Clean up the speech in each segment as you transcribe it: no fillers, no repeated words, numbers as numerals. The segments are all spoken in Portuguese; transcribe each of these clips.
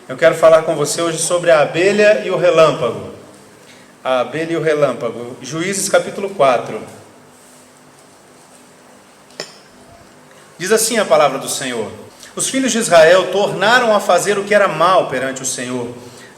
Eu quero falar com você hoje sobre a abelha e o relâmpago. A abelha e o relâmpago. Juízes capítulo 4. Diz assim a palavra do Senhor: Os filhos de Israel tornaram a fazer o que era mal perante o Senhor.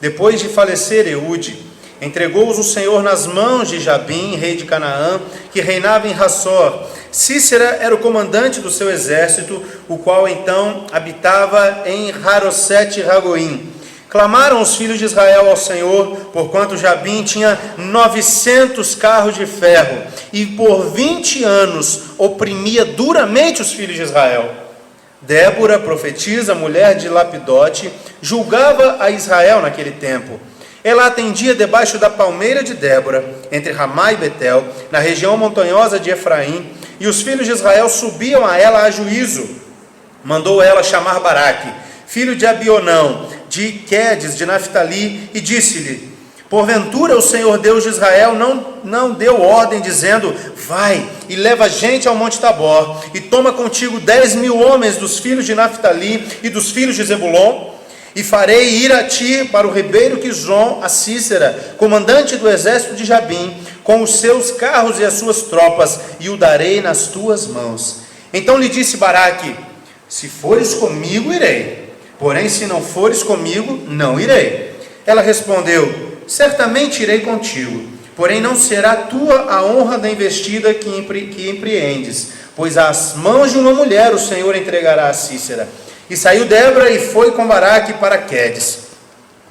Depois de falecer Eude, entregou-os o Senhor nas mãos de Jabim, rei de Canaã, que reinava em Hassor. Cícera era o comandante do seu exército, o qual então habitava em Harosete-Ragoim. Clamaram os filhos de Israel ao Senhor, porquanto Jabim tinha 900 carros de ferro, e por 20 anos oprimia duramente os filhos de Israel. Débora, profetisa, mulher de Lapidote, julgava a Israel naquele tempo. Ela atendia debaixo da palmeira de Débora, entre Ramá e Betel, na região montanhosa de Efraim, e os filhos de Israel subiam a ela a juízo. Mandou ela chamar Baraque, filho de Abionão, de Quedes, de Naftali, e disse-lhe: Porventura o Senhor Deus de Israel não deu ordem, dizendo: Vai e leva gente ao monte Tabor, e toma contigo 10.000 homens dos filhos de Naftali e dos filhos de Zebulon? E farei ir a ti para o ribeiro Quizon a Cícera, comandante do exército de Jabim, com os seus carros e as suas tropas, e o darei nas tuas mãos. Então lhe disse Baraque: Se fores comigo, irei, porém se não fores comigo, não irei. Ela respondeu: Certamente irei contigo, porém não será tua a honra da investida que empreendes, pois às mãos de uma mulher o Senhor entregará a Cícera. E saiu Débora e foi com Baraque para Quedes.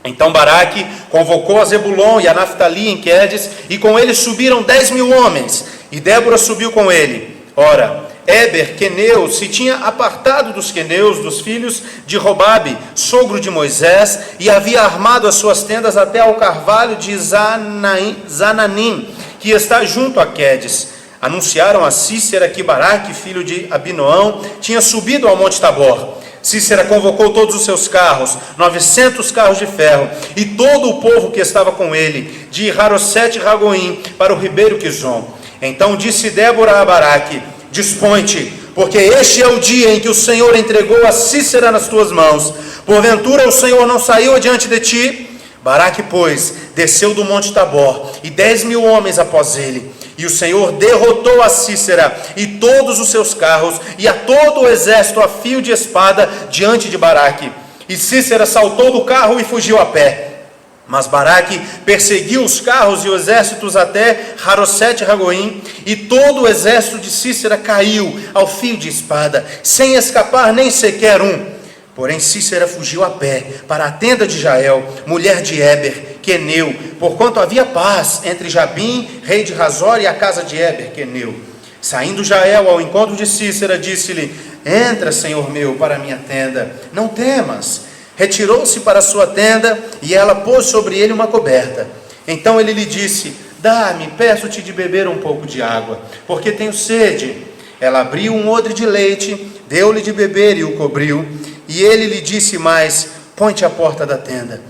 Então Baraque convocou a Zebulon e a Naftali em Quedes, e com eles subiram 10.000 homens, e Débora subiu com ele. Ora, Éber, queneu, se tinha apartado dos queneus, dos filhos de Robabe, sogro de Moisés, e havia armado as suas tendas até ao carvalho de Zananim, que está junto a Quedes. Anunciaram a Cícera que Baraque, filho de Abinoão, tinha subido ao monte Tabor. Cícera convocou todos os seus carros, 900 carros de ferro, e todo o povo que estava com ele, de Harosete-Ragoim para o ribeiro Quizon. Então disse Débora a Baraque: Dispõe-te, porque este é o dia em que o Senhor entregou a Cícera nas tuas mãos. Porventura o Senhor não saiu adiante de ti? Baraque, pois, desceu do monte Tabor, e 10.000 homens após ele. E o Senhor derrotou a Cícera e todos os seus carros, e a todo o exército a fio de espada diante de Baraque. E Cícera saltou do carro e fugiu a pé. Mas Baraque perseguiu os carros e os exércitos até Harosete-Ragoim, e todo o exército de Cícera caiu ao fio de espada, sem escapar nem sequer um. Porém Cícera fugiu a pé para a tenda de Jael, mulher de Éber, queneu, porquanto havia paz entre Jabim, rei de Hazor, e a casa de Éber, queneu. Saindo Jael ao encontro de Cícera, disse-lhe: Entra, senhor meu, para a minha tenda, não temas. Retirou-se para a sua tenda, e ela pôs sobre ele uma coberta. Então ele lhe disse: Dá-me, peço-te de beber um pouco de água, porque tenho sede. Ela abriu um odre de leite, deu-lhe de beber e o cobriu. E ele lhe disse mais: Põe-te à porta da tenda.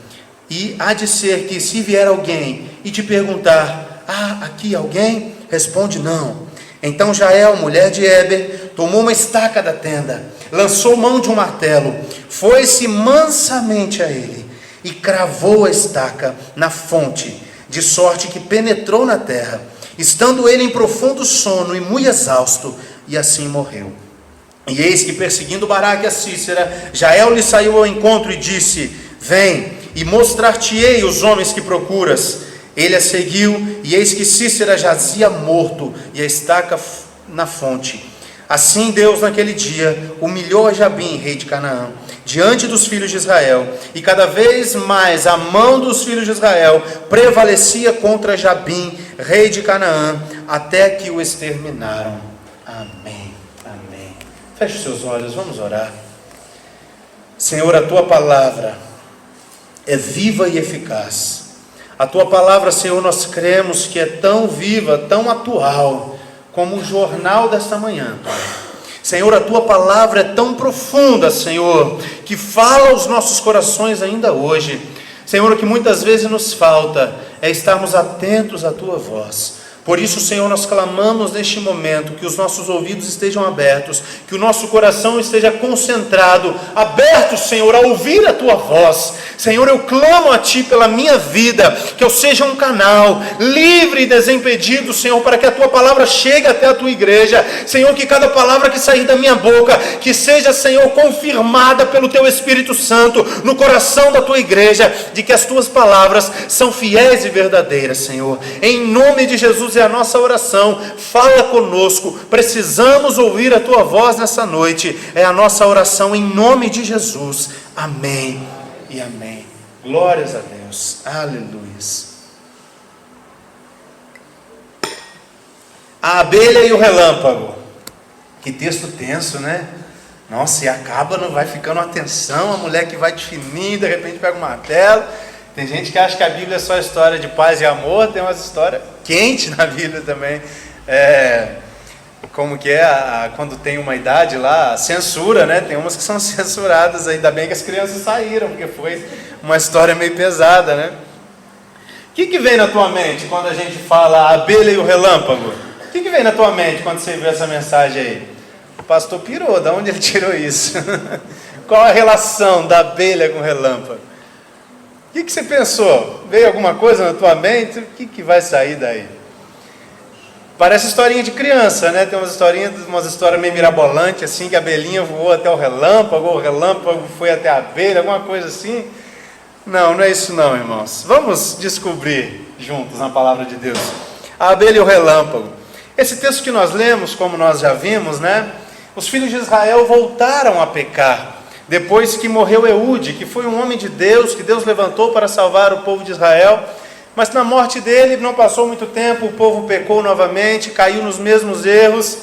E há de ser que, se vier alguém e te perguntar: Há aqui alguém? Responde: Não. Então Jael, mulher de Éber, tomou uma estaca da tenda, lançou mão de um martelo, foi-se mansamente a ele e cravou a estaca na fonte, de sorte que penetrou na terra, estando ele em profundo sono e muito exausto, e assim morreu. E eis que, perseguindo Baraque a Cícera, Jael lhe saiu ao encontro e disse: Vem, e mostrar-te-ei os homens que procuras. Ele a seguiu, e eis que Cícera jazia morto, e a estaca na fonte. Assim Deus naquele dia humilhou a Jabim, rei de Canaã, diante dos filhos de Israel, e cada vez mais a mão dos filhos de Israel prevalecia contra Jabim, rei de Canaã, até que o exterminaram. Amém. Amém. Feche os seus olhos, vamos orar. Senhor, a tua palavra é viva e eficaz. A tua palavra, Senhor, nós cremos que é tão viva, tão atual, como o jornal desta manhã, Pai. Senhor, a tua palavra é tão profunda, Senhor, que fala aos nossos corações ainda hoje. Senhor, o que muitas vezes nos falta é estarmos atentos à tua voz. Por isso, Senhor, nós clamamos neste momento que os nossos ouvidos estejam abertos, que o nosso coração esteja concentrado, aberto, Senhor, a ouvir a Tua voz. Senhor, eu clamo a Ti pela minha vida, que eu seja um canal livre e desimpedido, Senhor, para que a Tua palavra chegue até a Tua igreja. Senhor, que cada palavra que sair da minha boca, que seja, Senhor, confirmada pelo Teu Espírito Santo no coração da Tua igreja, de que as Tuas palavras são fiéis e verdadeiras, Senhor. Em nome de Jesus é a nossa oração. Fala conosco, precisamos ouvir a Tua voz nessa noite. É a nossa oração em nome de Jesus. Amém e amém. Glórias a Deus. Aleluia. A abelha e o relâmpago. Que texto tenso, né? Nossa, e acaba, não vai ficando atenção, a mulher que vai definindo, de repente pega um martelo. Tem gente que acha que a Bíblia é só história de paz e amor, tem umas histórias quentes na Bíblia também. Como que é, quando tem uma idade lá, censura, né? Tem umas que são censuradas, ainda bem que as crianças saíram, porque foi uma história meio pesada, né? O que vem na tua mente quando a gente fala a abelha e o relâmpago? O que vem na tua mente quando você vê essa mensagem aí? O pastor pirou, de onde ele tirou isso? Qual a relação da abelha com o relâmpago? O que você pensou? Veio alguma coisa na tua mente? O que vai sair daí? Parece historinha de criança, né? Tem umas histórias meio mirabolantes, assim, que a abelhinha voou até o relâmpago foi até a abelha, alguma coisa assim. Não é isso não, irmãos. Vamos descobrir juntos na palavra de Deus. A abelha e o relâmpago. Esse texto que nós lemos, como nós já vimos, né? Os filhos de Israel voltaram a pecar. Depois que morreu Eude, que foi um homem de Deus, que Deus levantou para salvar o povo de Israel, mas na morte dele não passou muito tempo, o povo pecou novamente, caiu nos mesmos erros,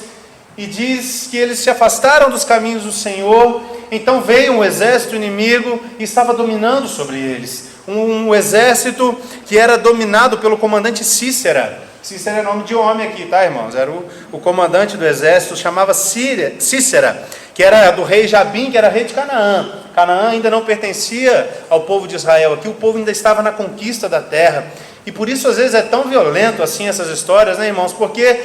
e diz que eles se afastaram dos caminhos do Senhor. Então veio um exército inimigo e estava dominando sobre eles, um exército que era dominado pelo comandante Cícera. Cícera é nome de homem aqui, tá, irmãos? Era o comandante do exército, chamava Cícera, que era do rei Jabim, que era rei de Canaã. Canaã ainda não pertencia ao povo de Israel, aqui o povo ainda estava na conquista da terra. E por isso às vezes é tão violento assim essas histórias, né, irmãos? Porque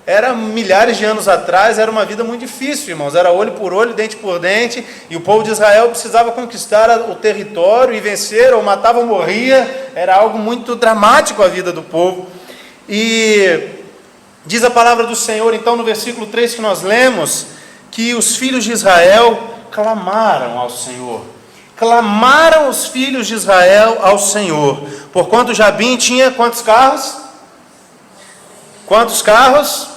era milhares de anos atrás, era uma vida muito difícil, irmãos. Era olho por olho, dente por dente, e o povo de Israel precisava conquistar o território e vencer, ou matava ou morria. Era algo muito dramático a vida do povo. E diz a palavra do Senhor, então, no versículo 3 que nós lemos, que os filhos de Israel clamaram ao Senhor. Clamaram os filhos de Israel ao Senhor. Porquanto Jabim tinha quantos carros? Quantos carros?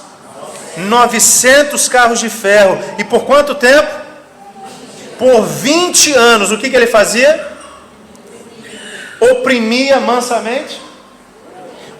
900 carros de ferro. E por quanto tempo? Por 20 anos. O que ele fazia? Oprimia mansamente?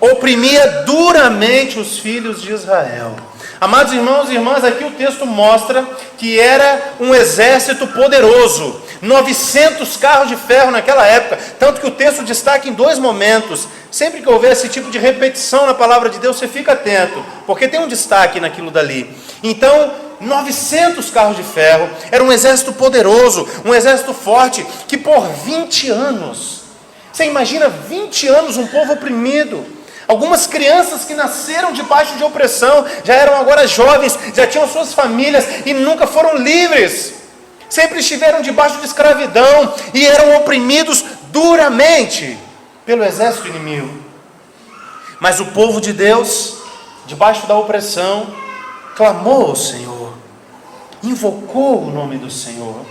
Oprimia duramente os filhos de Israel. Amados irmãos e irmãs, aqui o texto mostra que era um exército poderoso, 900 carros de ferro naquela época, tanto que o texto destaca em dois momentos. Sempre que houver esse tipo de repetição na palavra de Deus, você fica atento, porque tem um destaque naquilo dali. Então, 900 carros de ferro, era um exército poderoso, um exército forte, que por 20 anos, você imagina 20 anos um povo oprimido. Algumas crianças que nasceram debaixo de opressão, já eram agora jovens, já tinham suas famílias e nunca foram livres. Sempre estiveram debaixo de escravidão e eram oprimidos duramente pelo exército inimigo. Mas o povo de Deus, debaixo da opressão, clamou ao Senhor, invocou o nome do Senhor.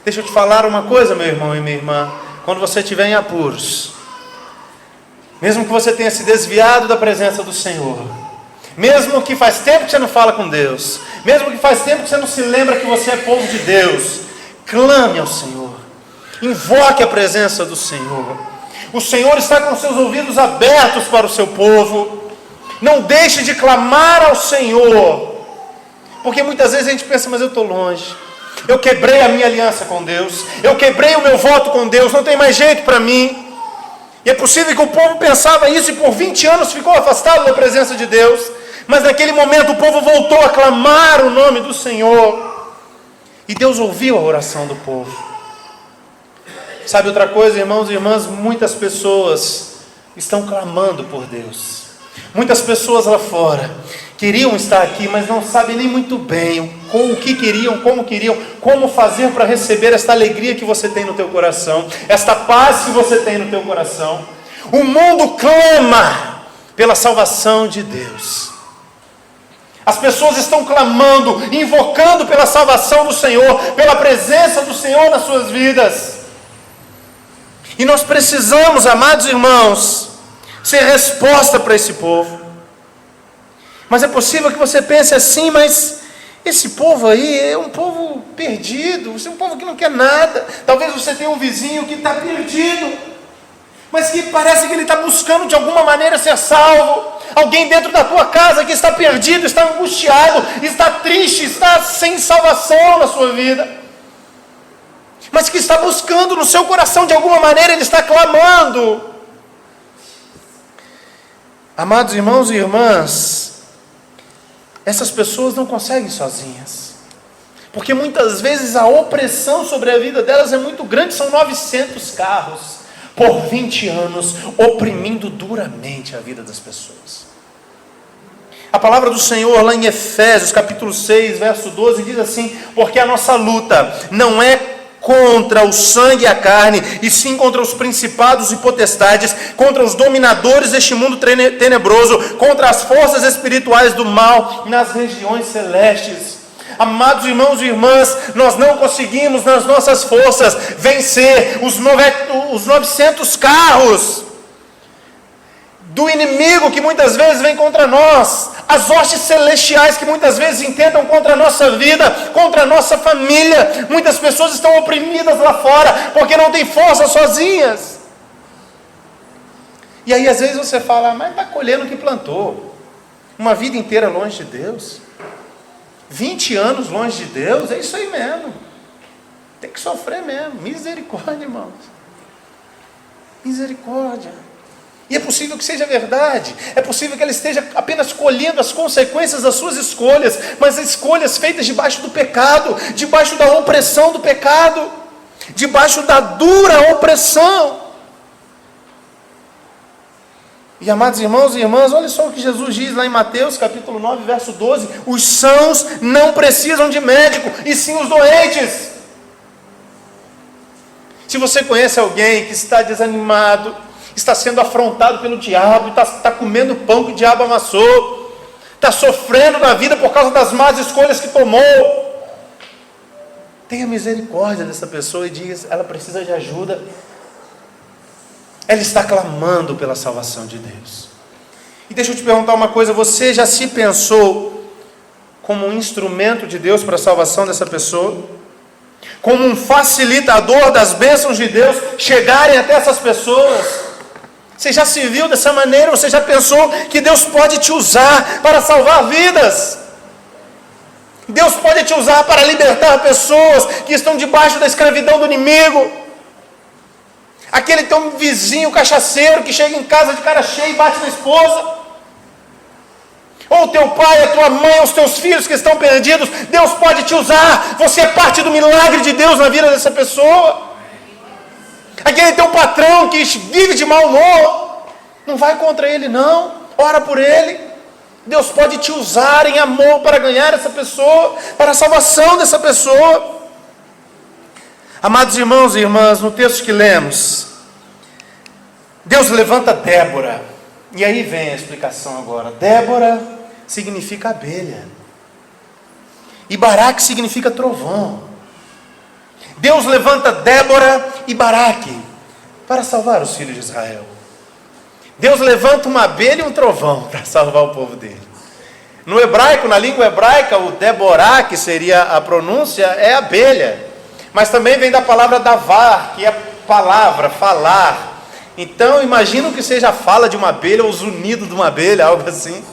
Deixa eu te falar uma coisa, meu irmão e minha irmã, quando você estiver em apuros, mesmo que você tenha se desviado da presença do Senhor, mesmo que faz tempo que você não fala com Deus, mesmo que faz tempo que você não se lembra que você é povo de Deus, clame ao Senhor, invoque a presença do Senhor. O Senhor está com seus ouvidos abertos para o seu povo. Não deixe de clamar ao Senhor, porque muitas vezes a gente pensa, mas eu estou longe, eu quebrei a minha aliança com Deus, eu quebrei o meu voto com Deus, não tem mais jeito para mim. E é possível que o povo pensava isso e por 20 anos ficou afastado da presença de Deus. Mas naquele momento o povo voltou a clamar o nome do Senhor. E Deus ouviu a oração do povo. Sabe outra coisa, irmãos e irmãs? Muitas pessoas estão clamando por Deus. Muitas pessoas lá fora queriam estar aqui, mas não sabem nem muito bem o que queriam, como fazer para receber esta alegria que você tem no teu coração, esta paz que você tem no teu coração. O mundo clama pela salvação de Deus. As pessoas estão clamando, invocando pela salvação do Senhor, pela presença do Senhor nas suas vidas. E nós precisamos, amados irmãos, ser resposta para esse povo. Mas é possível que você pense assim, mas esse povo aí é um povo perdido, é um povo que não quer nada. Talvez você tenha um vizinho que está perdido, mas que parece que ele está buscando de alguma maneira ser salvo. Alguém dentro da tua casa que está perdido, está angustiado, está triste, está sem salvação na sua vida, mas que está buscando no seu coração de alguma maneira, ele está clamando. Amados irmãos e irmãs, essas pessoas não conseguem sozinhas, porque muitas vezes a opressão sobre a vida delas é muito grande. São 900 carros por 20 anos, oprimindo duramente a vida das pessoas. A palavra do Senhor lá em Efésios capítulo 6, verso 12, diz assim: porque a nossa luta não é contra o sangue e a carne, e sim contra os principados e potestades, contra os dominadores deste mundo tenebroso, contra as forças espirituais do mal nas regiões celestes. Amados irmãos e irmãs, nós não conseguimos nas nossas forças vencer os 900 carros do inimigo que muitas vezes vem contra nós, as hostes celestiais que muitas vezes intentam contra a nossa vida, contra a nossa família. Muitas pessoas estão oprimidas lá fora, porque não têm força sozinhas. E aí às vezes você fala, mas está colhendo o que plantou, uma vida inteira longe de Deus, 20 anos longe de Deus, é isso aí mesmo, tem que sofrer mesmo. Misericórdia, irmãos, misericórdia. E é possível que seja verdade, é possível que ela esteja apenas colhendo as consequências das suas escolhas, mas escolhas feitas debaixo do pecado, debaixo da opressão do pecado, debaixo da dura opressão. E amados irmãos e irmãs, olha só o que Jesus diz lá em Mateus capítulo 9, verso 12: os sãos não precisam de médico, e sim os doentes. Se você conhece alguém que está desanimado, está sendo afrontado pelo diabo, está comendo pão que o diabo amassou, está sofrendo na vida por causa das más escolhas que tomou, tenha misericórdia dessa pessoa e diga: ela precisa de ajuda, ela está clamando pela salvação de Deus. E deixa eu te perguntar uma coisa: você já se pensou como um instrumento de Deus para a salvação dessa pessoa? Como um facilitador das bênçãos de Deus chegarem até essas pessoas? Você já se viu dessa maneira? Você já pensou que Deus pode te usar para salvar vidas? Deus pode te usar para libertar pessoas que estão debaixo da escravidão do inimigo. Aquele teu vizinho cachaceiro que chega em casa de cara cheia e bate na esposa. Ou teu pai, a tua mãe, os teus filhos que estão perdidos. Deus pode te usar. Você é parte do milagre de Deus na vida dessa pessoa. Aquele teu patrão que vive de mau humor, não vai contra ele não, ora por ele. Deus pode te usar em amor para ganhar essa pessoa, para a salvação dessa pessoa. Amados irmãos e irmãs, no texto que lemos, Deus levanta Débora, e aí vem a explicação agora. Débora significa abelha, e Baraque significa trovão. Deus levanta Débora e Baraque para salvar os filhos de Israel. Deus levanta uma abelha e um trovão para salvar o povo dele. No hebraico, na língua hebraica, o Deborah, que seria a pronúncia, é abelha. Mas também vem da palavra davar, que é palavra, falar. Então, imagino que seja a fala de uma abelha, ou o zunido de uma abelha, algo assim.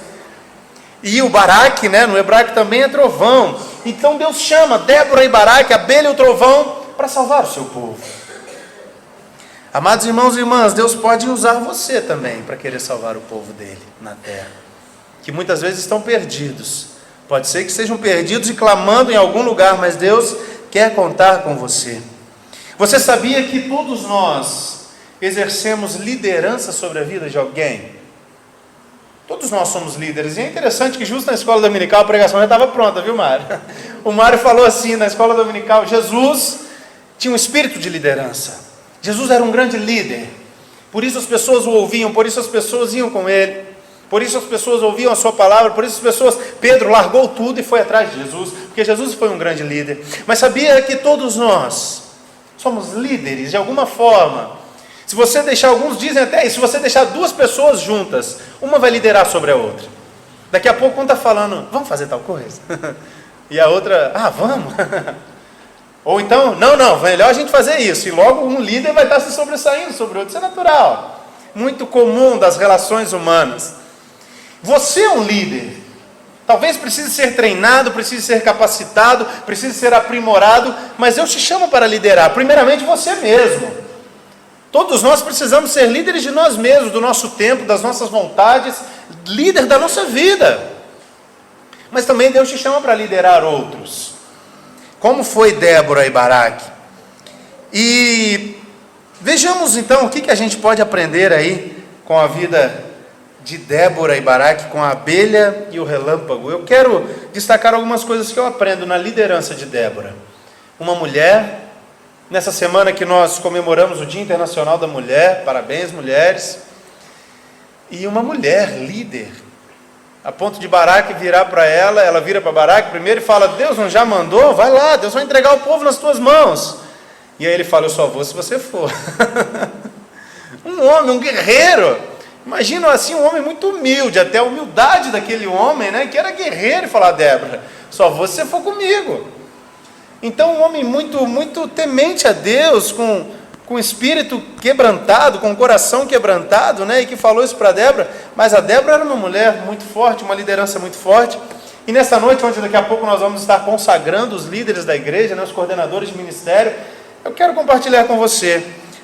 E o Baraque, no hebraico também é trovão. Então Deus chama Débora e Baraque, a abelha e o trovão, para salvar o seu povo. Amados irmãos e irmãs, Deus pode usar você também para querer salvar o povo dele na terra, que muitas vezes estão perdidos. Pode ser que sejam perdidos e clamando em algum lugar, mas Deus quer contar com você. Você sabia que todos nós exercemos liderança sobre a vida de alguém? Todos nós somos líderes. E é interessante que justo na escola dominical a pregação já estava pronta, viu, Mário? O Mário falou assim na escola dominical: Jesus tinha um espírito de liderança. Jesus era um grande líder. Por isso as pessoas o ouviam, por isso as pessoas iam com ele. Por isso as pessoas ouviam a sua palavra, por isso as pessoas... Pedro largou tudo e foi atrás de Jesus, porque Jesus foi um grande líder. Mas sabia que todos nós somos líderes de alguma forma? Se você deixar, alguns dizem até isso, se você deixar duas pessoas juntas, uma vai liderar sobre a outra. Daqui a pouco um está falando, vamos fazer tal coisa? E a outra, vamos. Ou então, não, melhor a gente fazer isso. E logo um líder vai estar se sobressaindo sobre o outro. Isso é natural. Muito comum das relações humanas. Você é um líder. Talvez precise ser treinado, precise ser capacitado, precise ser aprimorado, mas eu te chamo para liderar. Primeiramente você mesmo. Todos nós precisamos ser líderes de nós mesmos, do nosso tempo, das nossas vontades, líder da nossa vida. Mas também Deus te chama para liderar outros. Como foi Débora e Baraque? E vejamos então o que a gente pode aprender aí com a vida de Débora e Baraque, com a abelha e o relâmpago. Eu quero destacar algumas coisas que eu aprendo na liderança de Débora. Uma mulher, nessa semana que nós comemoramos o Dia Internacional da Mulher, parabéns mulheres, e uma mulher líder, a ponto de Baraque virar para ela, ela vira para Baraque primeiro e fala: Deus não já mandou? Vai lá, Deus vai entregar o povo nas tuas mãos. E aí ele fala: eu só vou se você for. Um homem, um guerreiro. Imagina assim, um homem muito humilde, até a humildade daquele homem, né, que era guerreiro, e falar: Débora, só vou se você for comigo. Então um homem muito, muito temente a Deus, com o espírito quebrantado, com o coração quebrantado, né, e que falou isso para Débora. Mas a Débora era uma mulher muito forte, uma liderança muito forte. E nessa noite, onde daqui a pouco nós vamos estar consagrando os líderes da igreja, né, os coordenadores de ministério, eu quero compartilhar com você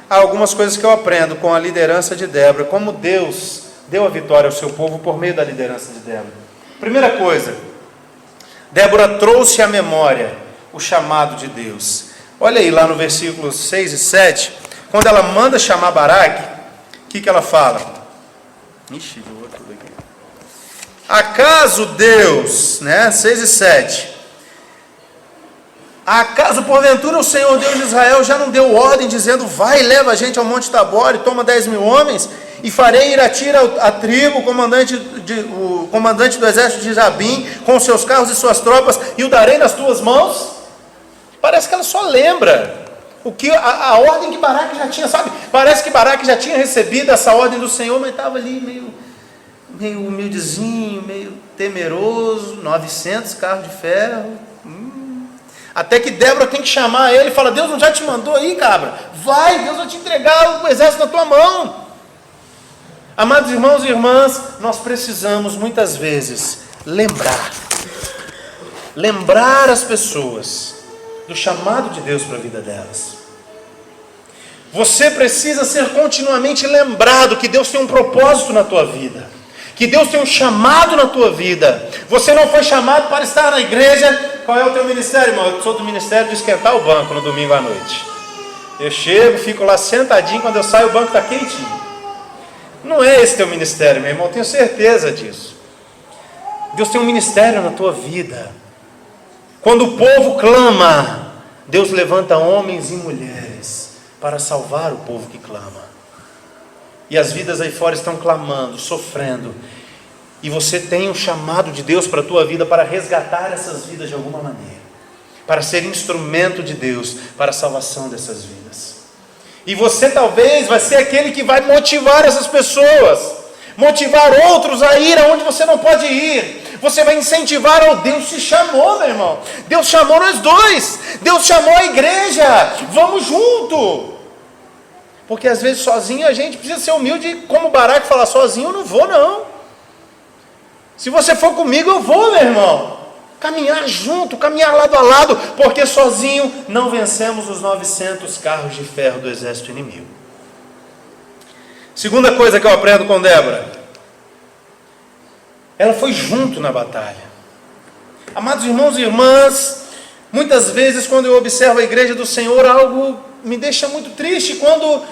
algumas coisas que eu aprendo com a liderança de Débora, como Deus deu a vitória ao seu povo por meio da liderança de Débora. Primeira coisa, Débora trouxe à memória o chamado de Deus. Olha aí lá no versículo 6 e 7, quando ela manda chamar Baraque, o que ela fala? Ixi, voou tudo aqui. Acaso Deus, né, 6 e 7, acaso porventura o Senhor Deus de Israel já não deu ordem dizendo: vai, leva a gente ao Monte Tabor e toma 10.000 homens, e farei ir a Tira a tribo, o comandante do exército de Jabim, com seus carros e suas tropas, e o darei nas tuas mãos? Parece que ela só lembra o que a ordem que Baraque já tinha, sabe? Parece que Baraque já tinha recebido essa ordem do Senhor, mas estava ali meio humildezinho, meio temeroso, 900 carros de ferro. Até que Débora tem que chamar ele e fala: Deus não já te mandou aí, cabra? Vai, Deus vai te entregar o exército na tua mão. Amados irmãos e irmãs, nós precisamos muitas vezes lembrar as pessoas do chamado de Deus para a vida delas. Você precisa ser continuamente lembrado que Deus tem um propósito na tua vida, que Deus tem um chamado na tua vida. Você não foi chamado para estar na igreja. Qual é o teu ministério, irmão? Eu sou do ministério de esquentar o banco no domingo à noite. Eu chego, fico lá sentadinho, quando eu saio o banco está quentinho. Não é esse teu ministério, meu irmão, eu tenho certeza disso. Deus tem um ministério na tua vida. Quando o povo clama, Deus levanta homens e mulheres para salvar o povo que clama. E as vidas aí fora estão clamando, sofrendo. E você tem um chamado de Deus para a tua vida, para resgatar essas vidas de alguma maneira, para ser instrumento de Deus para a salvação dessas vidas. E você talvez vai ser aquele que vai motivar essas pessoas, motivar outros a ir aonde você não pode ir. Você vai incentivar. Deus te chamou, meu irmão. Deus chamou nós dois. Deus chamou a igreja. Vamos junto. Porque às vezes sozinho a gente precisa ser humilde, como Baraque falar: sozinho eu não vou não. Se você for comigo eu vou, meu irmão. Caminhar junto, caminhar lado a lado, porque sozinho não vencemos os 900 carros de ferro do exército inimigo. Segunda coisa que eu aprendo com Débora: ela foi junto na batalha. Amados irmãos e irmãs, muitas vezes quando eu observo a igreja do Senhor, algo me deixa muito triste, quando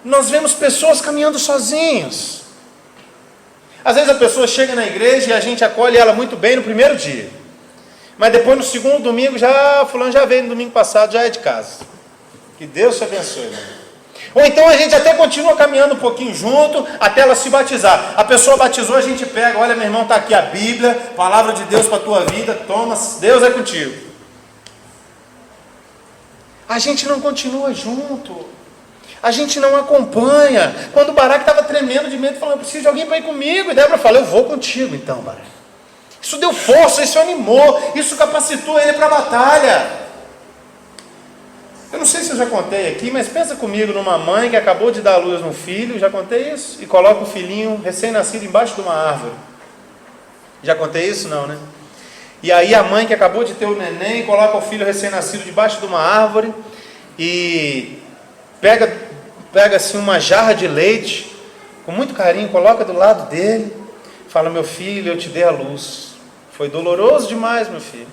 nós vemos pessoas caminhando sozinhos. Às vezes a pessoa chega na igreja e a gente acolhe ela muito bem no primeiro dia. Mas depois no segundo domingo, fulano já veio no domingo passado, já é de casa. Que Deus te abençoe, irmão. Ou então a gente até continua caminhando um pouquinho junto, até ela se batizar. A pessoa batizou, a gente pega, olha meu irmão, está aqui a Bíblia, palavra de Deus para a tua vida, toma, Deus é contigo. A gente não continua junto. A gente não acompanha. Quando o Baraque estava tremendo de medo, falando, eu preciso de alguém para ir comigo. E Débora falou, eu vou contigo então, Baraque. Isso deu força, isso animou, isso capacitou ele para a batalha. Eu não sei se eu já contei aqui, mas pensa comigo numa mãe que acabou de dar à luz um filho, já contei isso? E coloca o filhinho recém-nascido embaixo de uma árvore. Já contei isso? Não, né? E aí a mãe que acabou de ter o neném, coloca o filho recém-nascido debaixo de uma árvore e pega assim uma jarra de leite, com muito carinho, coloca do lado dele, fala, meu filho, eu te dei a luz. Foi doloroso demais, meu filho.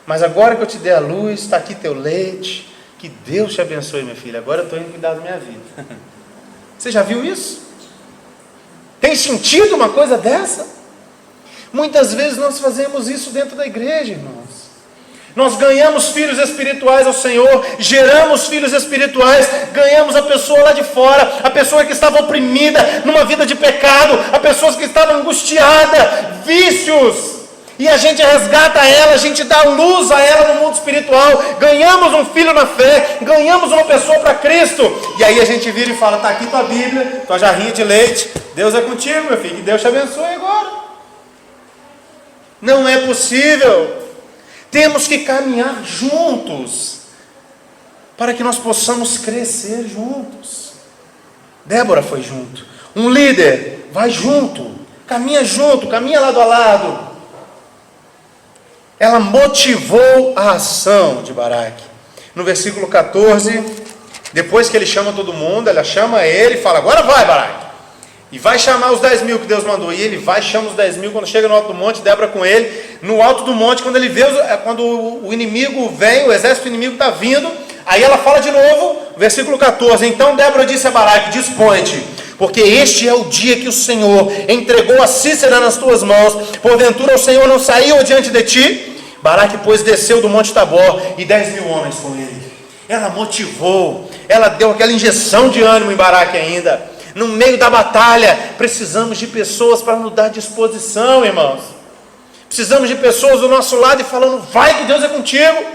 Mas agora que eu te dei a luz, está aqui teu leite. Que Deus te abençoe, meu filho. Agora eu estou indo cuidar da minha vida. Você já viu isso? Tem sentido uma coisa dessa? Muitas vezes nós fazemos isso dentro da igreja, irmãos. Nós ganhamos filhos espirituais ao Senhor, geramos filhos espirituais, ganhamos a pessoa lá de fora, a pessoa que estava oprimida numa vida de pecado, a pessoa que estava angustiada, vícios. E a gente resgata ela, a gente dá luz a ela no mundo espiritual, ganhamos um filho na fé, ganhamos uma pessoa para Cristo. E aí a gente vira e fala, está aqui tua Bíblia, tua jarrinha de leite, Deus é contigo, meu filho, que Deus te abençoe agora. Não é possível. Temos que caminhar juntos, para que nós possamos crescer juntos. Débora foi junto. Um líder vai junto, caminha lado a lado. Ela motivou a ação de Baraque. No versículo 14, depois que ele chama todo mundo, ela chama ele e fala, agora vai, Baraque. E vai chamar os 10 mil que Deus mandou. E ele vai, chama os 10 mil, quando chega no alto do monte, Débora com ele. No alto do monte, quando ele vê, quando o inimigo vem, o exército inimigo está vindo, aí ela fala de novo, versículo 14, então Débora disse a Baraque, dispõe-te, porque este é o dia que o Senhor entregou a Cícera nas tuas mãos, porventura o Senhor não saiu diante de ti? Baraque, pois, desceu do monte Tabor, e 10 mil homens com ele. Ela motivou, ela deu aquela injeção de ânimo em Baraque ainda. No meio da batalha, precisamos de pessoas para nos dar disposição, irmãos. Precisamos de pessoas do nosso lado e falando, vai que Deus é contigo.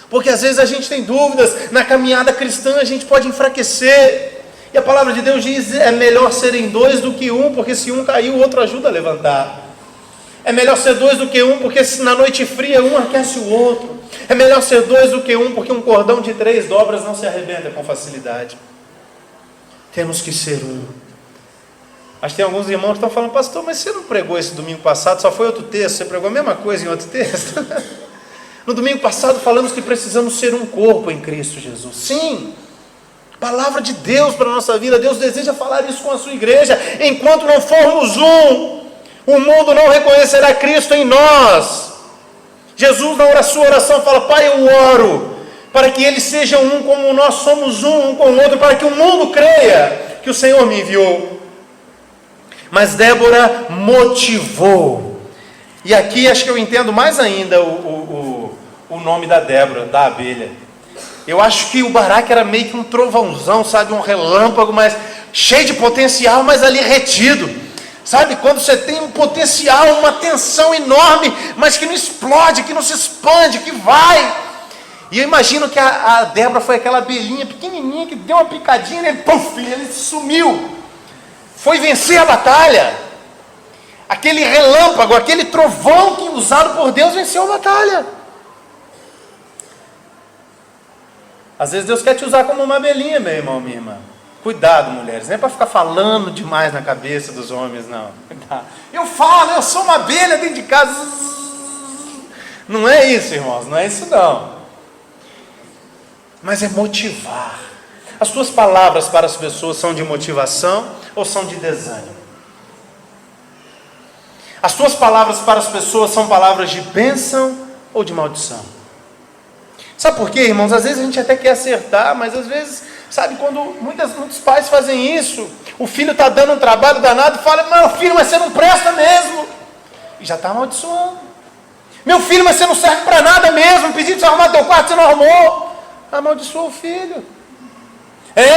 Porque às vezes a gente tem dúvidas, na caminhada cristã a gente pode enfraquecer. E a palavra de Deus diz, é melhor serem dois do que um, porque se um cair, o outro ajuda a levantar. É melhor ser dois do que um, porque se na noite fria um aquece o outro. É melhor ser dois do que um, porque um cordão de 3 dobras não se arrebenta com facilidade. Temos que ser um. Mas tem alguns irmãos que estão falando, pastor, mas você não pregou esse domingo passado, só foi outro texto, você pregou a mesma coisa em outro texto? No domingo passado falamos que precisamos ser um corpo em Cristo Jesus. Sim, palavra de Deus para a nossa vida, Deus deseja falar isso com a sua igreja. Enquanto não formos um, o mundo não reconhecerá Cristo em nós. Jesus na sua oração fala, Pai, eu oro para que eles sejam um como nós somos um com o outro, para que o mundo creia que o Senhor me enviou. Mas Débora motivou. E aqui acho que eu entendo mais ainda o nome da Débora, da abelha. Eu acho que o Baraque era meio que um trovãozão, sabe, um relâmpago, mas cheio de potencial, mas ali retido. Sabe, quando você tem um potencial, uma tensão enorme, mas que não explode, que não se expande, que vai. E eu imagino que a Débora foi aquela abelhinha pequenininha que deu uma picadinha e ele sumiu. Foi vencer a batalha. Aquele relâmpago, aquele trovão que usado por Deus venceu a batalha. Às vezes Deus quer te usar como uma abelhinha, meu irmão, minha irmã. Cuidado, mulheres, não é para ficar falando demais na cabeça dos homens, não. Eu falo, eu sou uma abelha dentro de casa. Não é isso, irmãos, não é isso não. Mas é motivar. As suas palavras para as pessoas são de motivação ou são de desânimo? As suas palavras para as pessoas são palavras de bênção ou de maldição? Sabe por quê, irmãos? Às vezes a gente até quer acertar, mas às vezes Sabe, quando muitos pais fazem isso, o filho está dando um trabalho danado, fala, meu filho, mas você não presta mesmo. E já está amaldiçoando. Meu filho, mas você não serve para nada mesmo, pedi para você arrumar teu quarto, você não arrumou. Amaldiçoou o filho.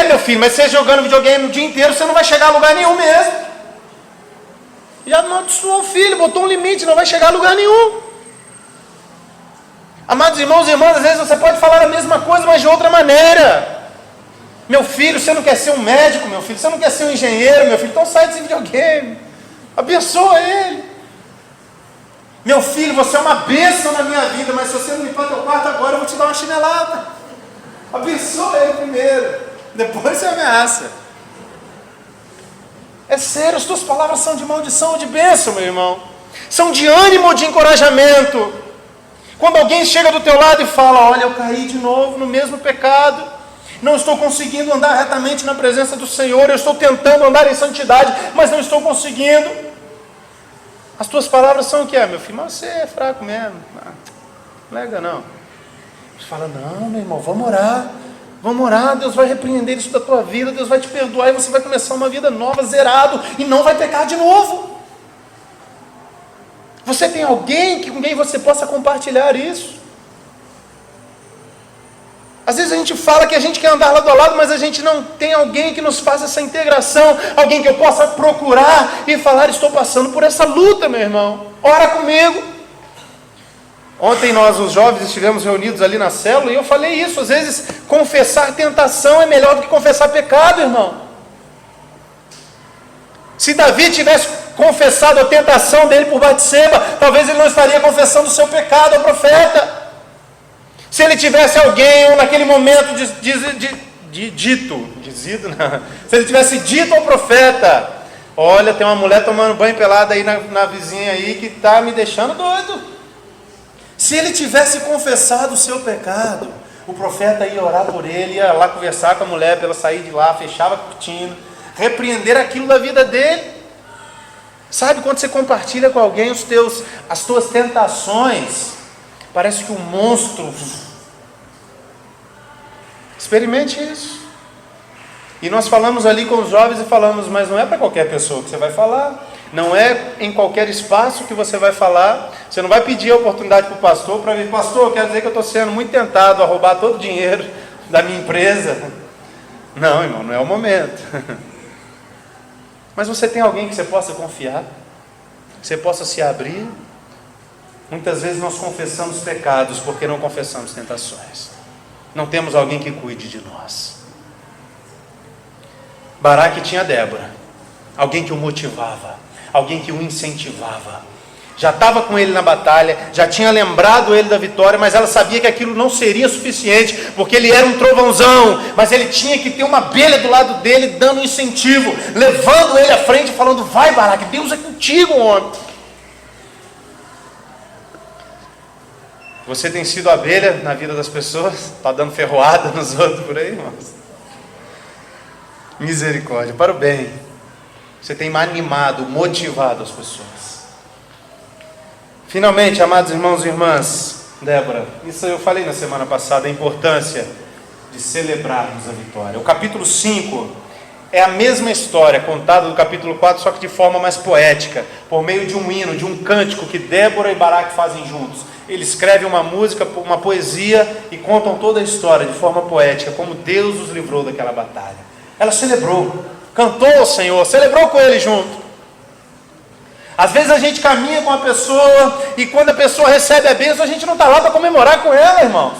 Meu filho, mas você jogando videogame o dia inteiro, você não vai chegar a lugar nenhum mesmo. E amaldiçoou o filho, botou um limite, não vai chegar a lugar nenhum. Amados irmãos e irmãs, às vezes você pode falar a mesma coisa, mas de outra maneira. Meu filho, você não quer ser um médico, meu filho, você não quer ser um engenheiro, meu filho, então sai desse videogame. Abençoa ele. Meu filho, você é uma bênção na minha vida, mas se você não limpar teu quarto agora, eu vou te dar uma chinelada. Abençoa ele primeiro, depois você ameaça. É sério, as tuas palavras são de maldição ou de bênção, meu irmão. São de ânimo ou de encorajamento. Quando alguém chega do teu lado e fala, olha, eu caí de novo no mesmo pecado, não estou conseguindo andar retamente na presença do Senhor, eu estou tentando andar em santidade, mas não estou conseguindo. As tuas palavras são o que? Meu filho, mas você é fraco mesmo. Não lega não. Você fala, não, meu irmão, vamos orar, Deus vai repreender isso da tua vida, Deus vai te perdoar e você vai começar uma vida nova, zerado, e não vai pecar de novo. Você tem alguém com quem você possa compartilhar isso? Às vezes a gente fala que a gente quer andar lado a lado, mas a gente não tem alguém que nos faça essa integração, alguém que eu possa procurar e falar, estou passando por essa luta, meu irmão, ora comigo. Ontem nós, os jovens, estivemos reunidos ali na célula e eu falei isso, às vezes confessar tentação é melhor do que confessar pecado, irmão. Se Davi tivesse confessado a tentação dele por Batseba, talvez ele não estaria confessando o seu pecado ao profeta. Se ele tivesse alguém, ou naquele momento se ele tivesse dito ao profeta, olha, tem uma mulher tomando banho pelada aí na vizinha aí, que está me deixando doido. Se ele tivesse confessado o seu pecado, o profeta ia orar por ele, ia lá conversar com a mulher, para ela sair de lá, fechava a cortina, repreender aquilo da vida dele. Sabe, quando você compartilha com alguém as tuas tentações, parece que um monstro. Experimente isso. E nós falamos ali com os jovens e falamos, mas não é para qualquer pessoa que você vai falar, não é em qualquer espaço que você vai falar. Você não vai pedir a oportunidade para o pastor para vir, pastor, quero dizer que eu estou sendo muito tentado a roubar todo o dinheiro da minha empresa. Não, irmão, não é o momento. Mas você tem alguém que você possa confiar, que você possa se abrir. Muitas vezes nós confessamos pecados porque não confessamos tentações. Não temos alguém que cuide de nós. Baraque tinha Débora, alguém que o motivava, alguém que o incentivava. Já estava com ele na batalha, já tinha lembrado ele da vitória, mas ela sabia que aquilo não seria suficiente, porque ele era um trovãozão, mas ele tinha que ter uma abelha do lado dele, dando um incentivo, levando ele à frente, falando, vai Baraque, Deus é contigo, homem. Você tem sido abelha na vida das pessoas? Está dando ferroada nos outros por aí, irmãos? Misericórdia, para o bem. Você tem animado, motivado as pessoas. Finalmente, amados irmãos e irmãs, Débora, isso eu falei na semana passada, a importância de celebrarmos a vitória. O capítulo 5 é a mesma história contada do capítulo 4, só que de forma mais poética, por meio de um hino, de um cântico que Débora e Baraque fazem juntos. Eles escrevem uma música, uma poesia e contam toda a história de forma poética, como Deus os livrou daquela batalha. Ela celebrou, cantou ao Senhor, celebrou com ele junto. Às vezes a gente caminha com a pessoa e quando a pessoa recebe a bênção, a gente não está lá para comemorar com ela, irmãos.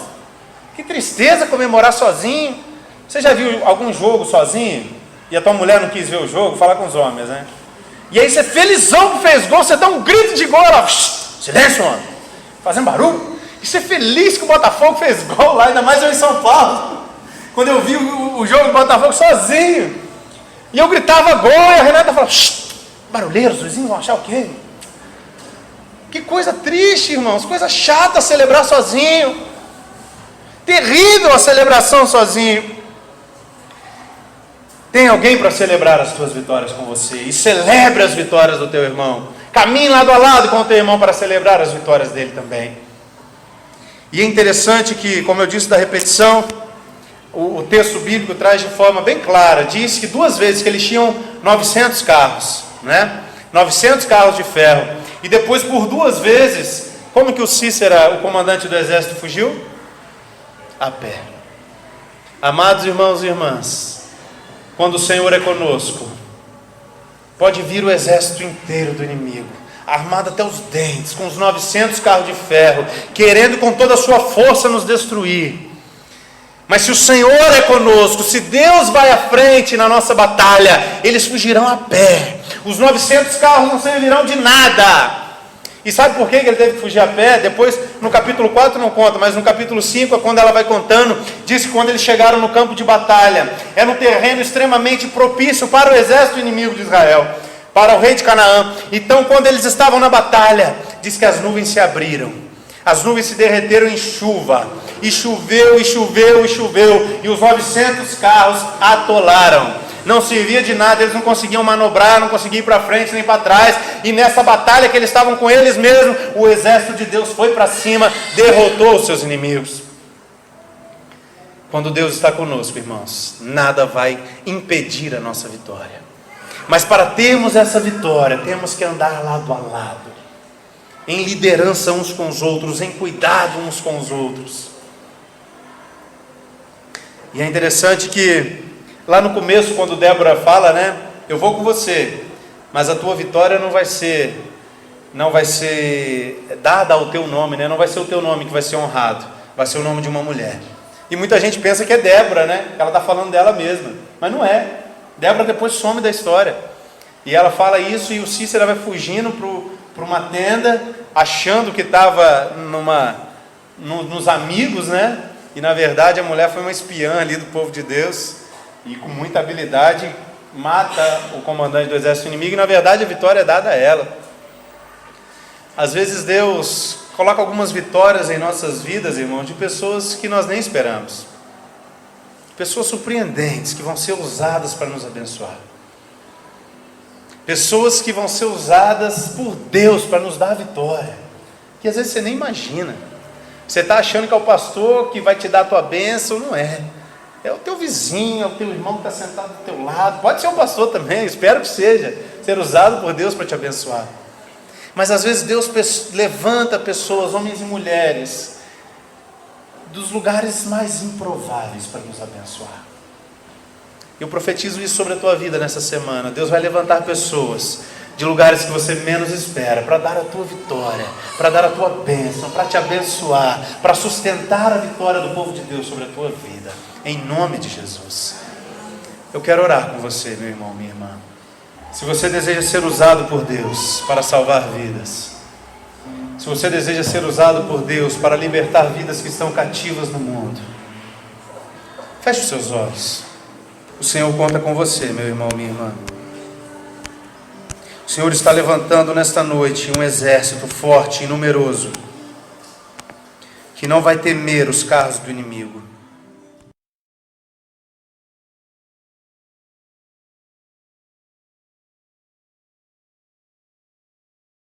Que tristeza comemorar sozinho. Você já viu algum jogo sozinho? E a tua mulher não quis ver o jogo? Fala com os homens, né? E aí você felizão que fez gol, você dá um grito de gol, ela, silêncio, homem, fazendo barulho. E você feliz que o Botafogo fez gol lá, ainda mais eu em São Paulo. Quando eu vi o jogo do Botafogo sozinho. E eu gritava gol e a Renata falava, barulheiro, os vizinhos vão achar o quê? Que coisa triste, irmãos, coisa chata celebrar sozinho. Terrível a celebração sozinho. Tem alguém para celebrar as tuas vitórias com você. E celebre as vitórias do teu irmão. Caminhe lado a lado com o teu irmão para celebrar as vitórias dele também. E é interessante que, como eu disse da repetição, o texto bíblico traz de forma bem clara, diz que 2 vezes que eles tinham 900 carros, né? 900 carros de ferro, e depois por 2 vezes, como que o Cícera, o comandante do exército, fugiu? A pé. Amados irmãos e irmãs, quando o Senhor é conosco, pode vir o exército inteiro do inimigo, armado até os dentes, com os 900 carros de ferro, querendo com toda a sua força nos destruir. Mas se o Senhor é conosco, se Deus vai à frente na nossa batalha, eles fugirão a pé. Os 900 carros não servirão de nada. E sabe por que ele teve que fugir a pé? Depois, no capítulo 4 não conta, mas no capítulo 5, quando ela vai contando, diz que quando eles chegaram no campo de batalha, era um terreno extremamente propício para o exército inimigo de Israel, para o rei de Canaã. Então, quando eles estavam na batalha, diz que as nuvens se abriram, as nuvens se derreteram em chuva, e choveu, e choveu, e choveu, e os 900 carros atolaram. Não servia de nada, eles não conseguiam manobrar, não conseguiam ir para frente nem para trás, e nessa batalha que eles estavam com eles mesmos, o exército de Deus foi para cima, derrotou os seus inimigos. Quando Deus está conosco, irmãos, nada vai impedir a nossa vitória. Mas para termos essa vitória, temos que andar lado a lado, em liderança uns com os outros, em cuidado uns com os outros. E é interessante que lá no começo, quando Débora fala, né, eu vou com você, mas a tua vitória não vai ser dada ao teu nome, né? Não vai ser o teu nome que vai ser honrado, vai ser o nome de uma mulher. E muita gente pensa que é Débora, né? Que ela está falando dela mesma, mas não é. Débora depois some da história, e ela fala isso, e o Cícera vai fugindo para uma tenda, achando que estava nos amigos, né? E na verdade a mulher foi uma espiã ali do povo de Deus, e com muita habilidade mata o comandante do exército inimigo, e na verdade a vitória é dada a ela. Às vezes Deus coloca algumas vitórias em nossas vidas, irmãos, de pessoas que nós nem esperamos, pessoas surpreendentes que vão ser usadas para nos abençoar, pessoas que vão ser usadas por Deus para nos dar a vitória, que às vezes você nem imagina. Você está achando que é o pastor que vai te dar a tua bênção, não é. É o teu vizinho, é o teu irmão que está sentado do teu lado. Pode ser o pastor também, espero que seja, ser usado por Deus para te abençoar. Mas às vezes Deus levanta pessoas, homens e mulheres, dos lugares mais improváveis para nos abençoar. Eu profetizo isso sobre a tua vida nessa semana. Deus vai levantar pessoas de lugares que você menos espera, para dar a tua vitória, para dar a tua bênção, para te abençoar, para sustentar a vitória do povo de Deus sobre a tua vida, em nome de Jesus. Eu quero orar com você, meu irmão, minha irmã. Se você deseja ser usado por Deus para salvar vidas, se você deseja ser usado por Deus para libertar vidas que estão cativas no mundo, feche os seus olhos. O Senhor conta com você, meu irmão, minha irmã. O Senhor está levantando nesta noite um exército forte e numeroso, que não vai temer os carros do inimigo,